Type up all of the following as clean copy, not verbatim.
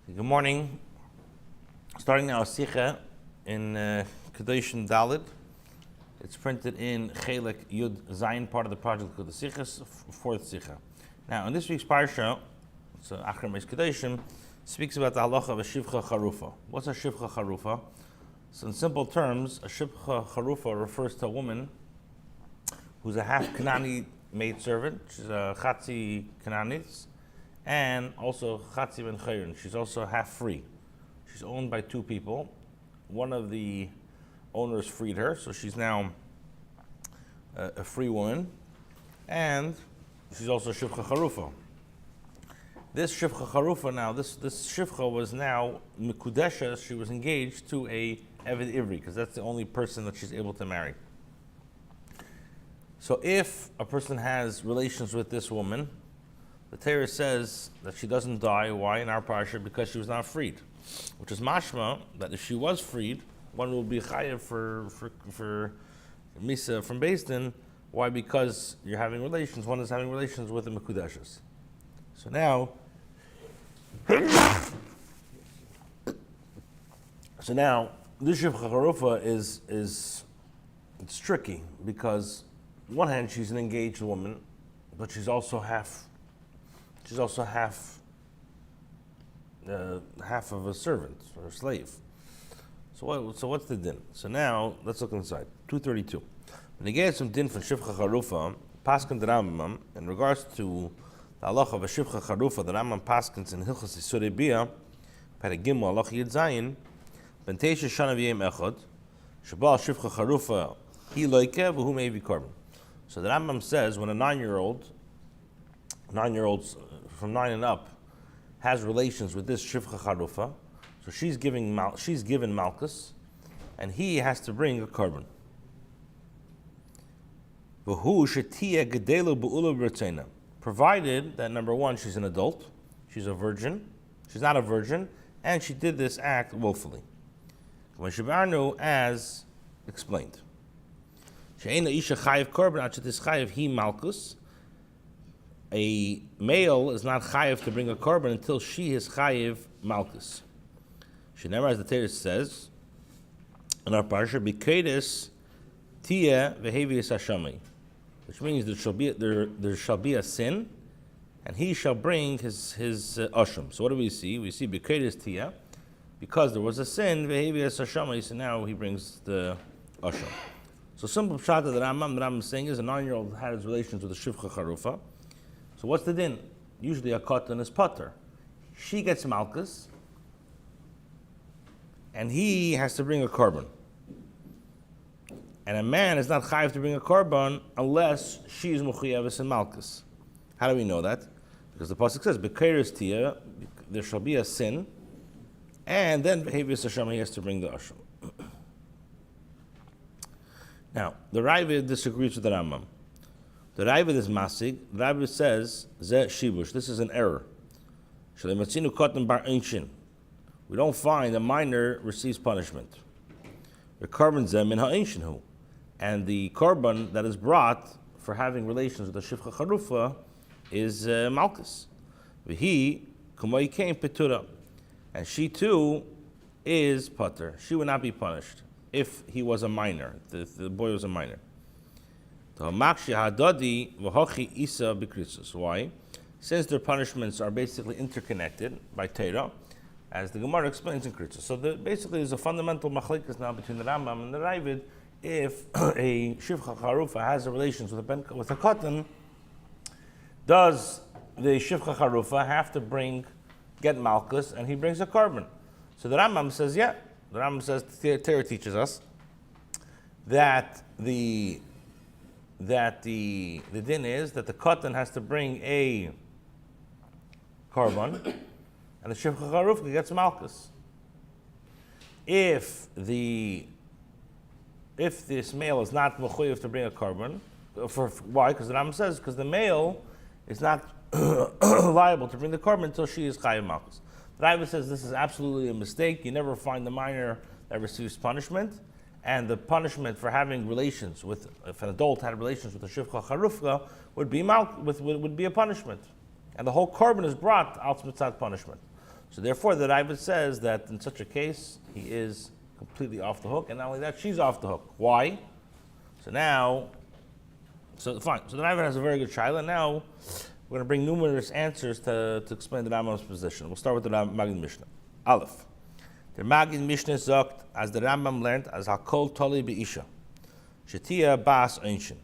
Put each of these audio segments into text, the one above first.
Good morning. Starting now, Sichah in Kedoshim Dalid. It's printed in Chelek Yud Zayin, part of the project called the Sichos, fourth Sichah. Now, in this week's Parsha, so Achar Meis Kedoshim, speaks about the halacha of a Shivcha Charufa. What's a Shivcha Charufa? So in simple terms, a Shivcha Charufa refers to a woman who's a half Kanani maidservant. She's a Chatzi Kananis, and also Chatzi Ben Chayrin. She's also half free. She's owned by two people. One of the owners freed her, so she's now a free woman, and she's also Shivcha Charufa. This Shivcha Charufa now, this Shivcha was now Mikudesha. She was engaged to a Eved Ivri, because that's the only person that she's able to marry. So if a person has relations with this woman, the Torah says that she doesn't die. Why in our parsha? Because she was not freed, which is mashma that if she was freed, one will be chayav for misa from Beis Din. Why? Because you're having relations. One is having relations with the mekudeshes. So now, this Shivcha Charufa is it's tricky because on one hand she's an engaged woman, but she's also half of a servant or a slave. So what's the din? So now let's look inside. 232. When they get some din from Shivcha Charufa, Paskin the Rambam, in regards to the halacha of a Shivcha Charufa, the Rambam Paskins in Hilchos Isurei Bia, Paragimel halacha Yud Zayin, Ben Teisha Shana V'Yem Echad, Shabal Shivcha Charufa Hi Loike V'Hu Mei V'Korban. So the Rambam says when a 9-year-old from 9 and up has relations with this Shivcha Charufa, so she's given Malchus, and he has to bring a korban. Provided that number one, she's an adult, she's a virgin, she's not a virgin, and she did this act willfully. As explained. A male is not chayiv to bring a korban until she is chayiv malchus. Never, as the Torah says in our parsha, "B'kedus tia v'hevius hashamay," which means there shall be a sin, and he shall bring his asham. So what do we see? We see b'kedus tia, because there was a sin v'hevius hashamay. So now he brings the asham. So simple pshat that the Rambam is saying is a 9-year-old has relations with a Shivcha Charufa. So what's the din? Usually a katan is pater. She gets malchus, and he has to bring a korban. And a man is not chayiv to bring a korban unless she is muchayeves and malchus. How do we know that? Because the pasuk says, "B'keiris tia," there shall be a sin, and then behavius Hashem, he has to bring the asham. Now, the Rabbi disagrees with the Rambam. The Rabbi is masig. The Rabbi says, "Zeh shibush." This is an error. Shleimatzinu katan bar einshin. We don't find a minor receives punishment. The korban zeh min ha'einshin hu, and the korban that is brought for having relations with the Shivcha Charufa is malchus. V'hi kumay kein petura, and she too is pater. She would not be punished if he was a minor, if the boy was a minor. Why? Since their punishments are basically interconnected by Torah, as the Gemara explains in Kritzos. So basically there's a fundamental machlekes now between the Rambam and the Ravid. If a Shivcha Charufa has a relations with a katan, does the Shivcha Charufa have to get malchus, and he brings a korban? So the Rambam says, yeah. The Rambam says, the Torah teaches us that the din is that the katan has to bring a korban, and the Shivcha Charufa gets malchus. If this male is not mechuyev to bring a korban, why? Because the Rambam says because the male is not liable to bring the korban until she is chayav malchus. The Rabbi says this is absolutely a mistake. You never find the minor that receives punishment, and the punishment for having relations with, if an adult had relations with a Shivcha Charufa, would be a punishment, and the whole korban is brought out mitzad punishment. So therefore, the Rabbi says that in such a case, he is completely off the hook, and not only that, she's off the hook. Why? So fine. So the Rabbi has a very good shaila, and now we're going to bring numerous answers to explain the Rambam's position. We'll start with the Magid Mishnah. Aleph. The Magid Mishnah sagt, as the Rambam learned, as hakol toli be'isha. Shetia bas einshin.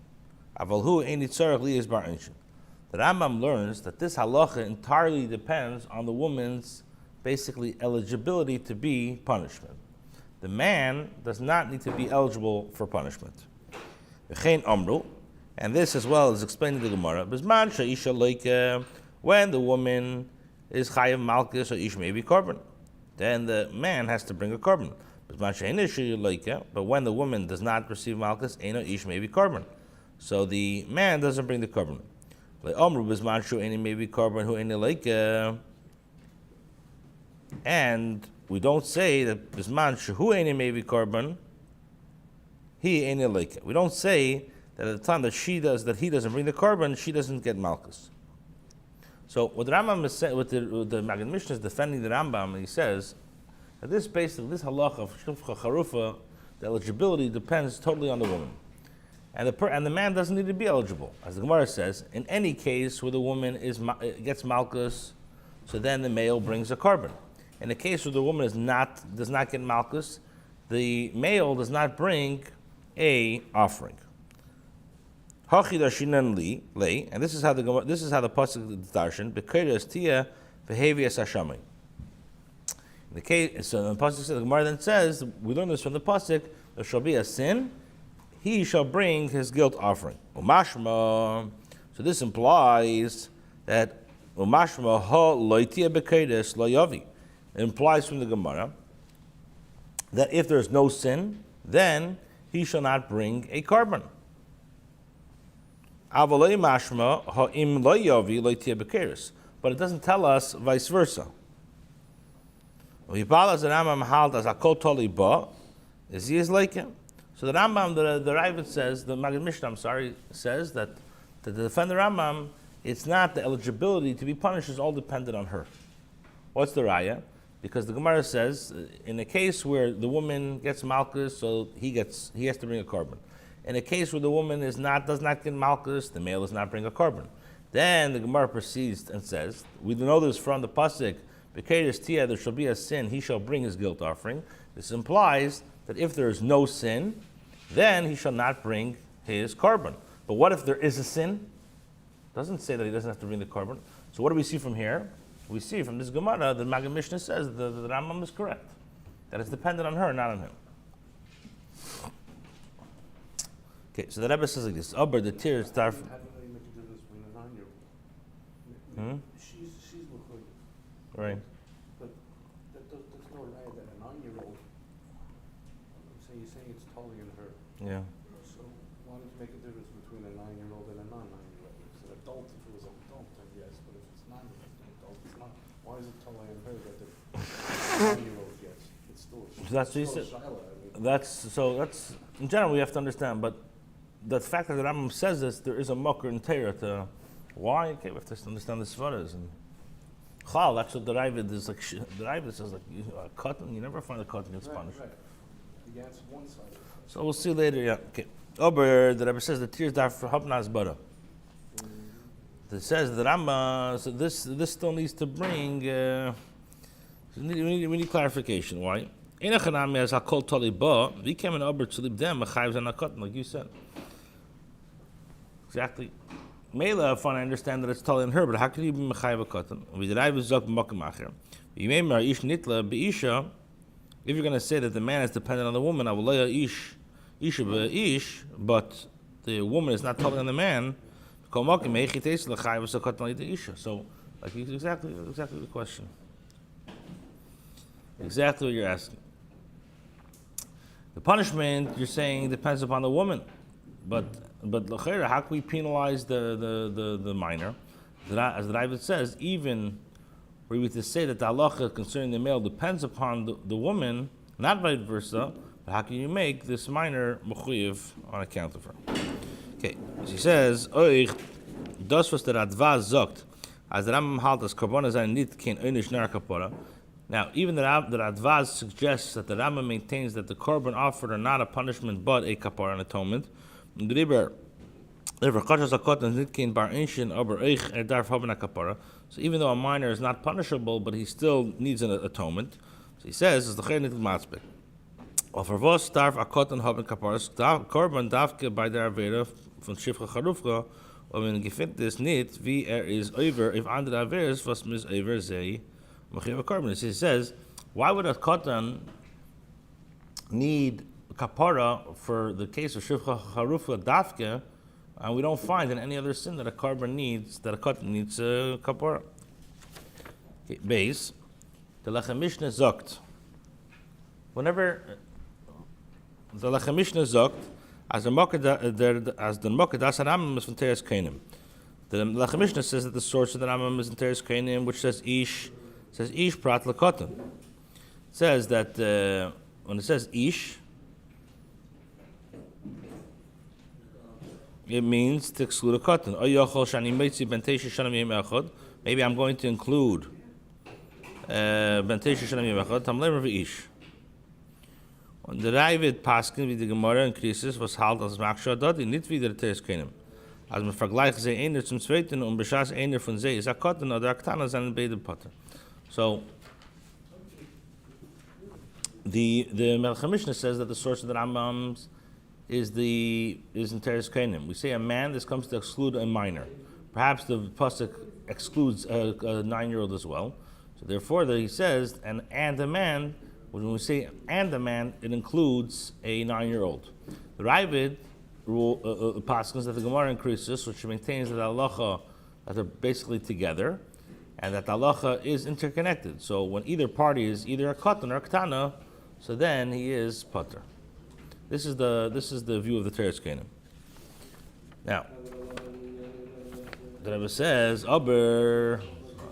Avalhu eini tzarech liyas bar einshin. The Rambam learns that this halacha entirely depends on the woman's basically eligibility to be punishment. The man does not need to be eligible for punishment. V'chein amru, and this as well is explained in the Gemara, Bizman she'isha loike, when the woman is chayav malchus or ish maybe korban, then the man has to bring a korban. Bizman she'ein isha loike, but when the woman does not receive malchus, eino ish maybe korban, so the man doesn't bring the korban. Le'omru bizman she'ein maybe korban hu eino loike, and we don't say that bizman she'hu eino maybe korban, he eino loike. We don't say that at the time that he doesn't bring the korban, she doesn't get malchus. So what the Rambam is saying, what the Magid Mishnah is defending the Rambam, and he says that this halacha of shufcha charufa, the eligibility depends totally on the woman, and the man doesn't need to be eligible, as the Gemara says. In any case where the woman gets malchus, so then the male brings a korban. In the case where the woman does not get malchus, the male does not bring a offering. Hachidashinan li, and this is how the pasuk is darshan. Bekedas tia behavias hashamay. In the case, so the pasuk says, the Gemara then says, we learn this from the pasuk. There shall be a sin, he shall bring his guilt offering. Umashma. So this implies that umashma ha loitia bekedas loyavi. It implies from the Gemara that if there is no sin, then he shall not bring a korban. But it doesn't tell us vice versa. So the Rambam, the Rabbi says, the Magid Mishnah, says that to defend the Rambam, it's not the eligibility to be punished is all dependent on her. What's the raya? Because the Gemara says, in a case where the woman gets malchus, so he has to bring a korban. In a case where the woman does not get malchus, the male does not bring a korban. Then the Gemara proceeds and says, we know this from the pasuk, Bekedes tia, there shall be a sin, he shall bring his guilt offering. This implies that if there is no sin, then he shall not bring his korban. But what if there is a sin? It doesn't say that he doesn't have to bring the korban. So what do we see from here? We see from this Gemara, the Magid Mishnah says the Rambam is correct, that it's dependent on her, not on him. Okay, so the Rebbe says like this: "Aber the tears start." How do you make a difference between a 9-year-old? She's Likkutei. Right. But there's no way that a 9-year-old. So you're saying it's totally in her. Yeah. So why don't you make a difference between a 9-year-old and a non-9-year-old? It's an adult. If it was an adult, then yes. But if it's not an adult, it's not. Why is it totally in her that the 9-year-old gets? It's still. So that's what you said. That's in general we have to understand, but the fact that the Rambam says this, there is a mucker in Torah to why. Okay, we have to understand the svaras and chal. That's what the Rabbi is like. The Rabbi says like a cotton. You never find a cotton gets punished. Right. The answer one side. So we'll see later. Yeah. Okay. Aber the Rabbi says the tears dar for hapnas bara. It says the Rambam. So this still needs to bring. We need clarification. Why? Enachanami as hakol tali ba. We came in aber to leave them mechayvs and a cotton like you said. Exactly. Mela, if I understand that it's totally in her, but how can you be mechayev a cotton? We derive a zok b'makom acher. You may mar ish nitla be'isha. If you're going to say that the man is dependent on the woman, I will lay ish isha be'ish, but the woman is not totally on the man. So, like exactly the question. Exactly what you're asking. The punishment you're saying depends upon the woman, but l'chera, how can we penalize the minor? As the Rabbi says, even were we to say that the halacha concerning the male depends upon the woman, not vice versa, but how can you make this minor mechuyev on account of her? Okay, so he says, Oich, das was der Radva sagt, as the Rambam halt as Karbona sein nit kein einish nar kapora, Now, even the Advaz suggests that the Rambam maintains that the korban offered are not a punishment but a kapara, an atonement. So even though a minor is not punishable, but he still needs an atonement. So he says, "Is the chaynik matzbek." For vos darf a kotten haben kaparas korban davke by der avera von shifcha charufcha, when gefindt is nicht wie is over if andere averes was mis over zei machiv korban. He says, why would a kotten need kapara for the case of shifcha charufcha davke? And we don't find in any other sin that a korban needs, that a kotten needs a kapara. Okay, base. The Lechem Mishnah zogt. Whenever the Lechem Mishnah zogt, as the Mokedas Rambam is from Teres Kainim. The Lechem Mishnah says that the source of the Rambam is in Teres Kainim, which says ish prat lekotten. It says that when it says ish, it means to exclude a cotton. Maybe I'm going to include bentesha shanam yemachod. Tamlemer v'ish. When the Rabbi paskin with the Gemara increases was halt as maksha dot in nicht wieder teres keinem. Als man vergleicht ze einer zum zweiten und beschas einer von ze is a cotton oder aktana seinen beide potter. So the Melech Mishnah says that the source of the Rambam's is in Teres Kainim. We say a man, this comes to exclude a minor. Perhaps the pasuk excludes a 9-year-old as well. So therefore, he says, and a man, when we say and a man, it includes a 9-year-old. The Ravid rule pasuk that the Gemara increases, which maintains that halacha that they're basically together, and that halacha is interconnected. So when either party is either a katan or a ktana, so then he is pater. This is the view of the Teres Kainim. Now, the Rebbe says, Aber, I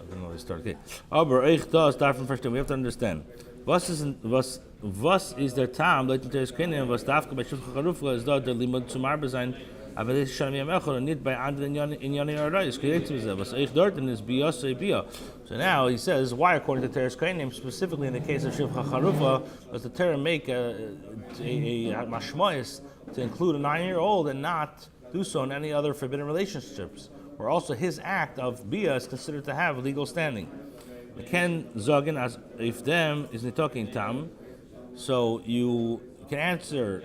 don't know where to start. Okay. Aber, start from first. We have to understand. Was is der Tam, Leuten Teres Kainim, was dafke bei Shifcha Charufla, is dort der Limud zum Arbe sein, aber das ist schon wie am Echor, und nicht bei anderen in Yoni Arais, korrekt zu sein, was ich dort is Bia, so Bia. So now he says, why according to Teres Kainim, specifically in the case of Shifcha Charufla, does the Torah make a mashmois to include a 9-year-old and not do so in any other forbidden relationships, where also his act of Bia is considered to have legal standing. Ken Zogen as if them is talking tam, so you can answer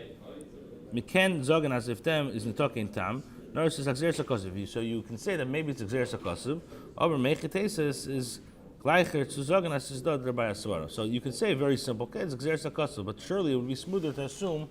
Ken Zogen as if them is talking tam. Notice it's Exer Sakosiv. So you can say that maybe it's Exer Sakosiv. Over Mechetesis is gleicher zu Zogen as is dort by Aswara. So you can say very simple, okay, it's Exer Sakosiv, but surely it would be smoother to assume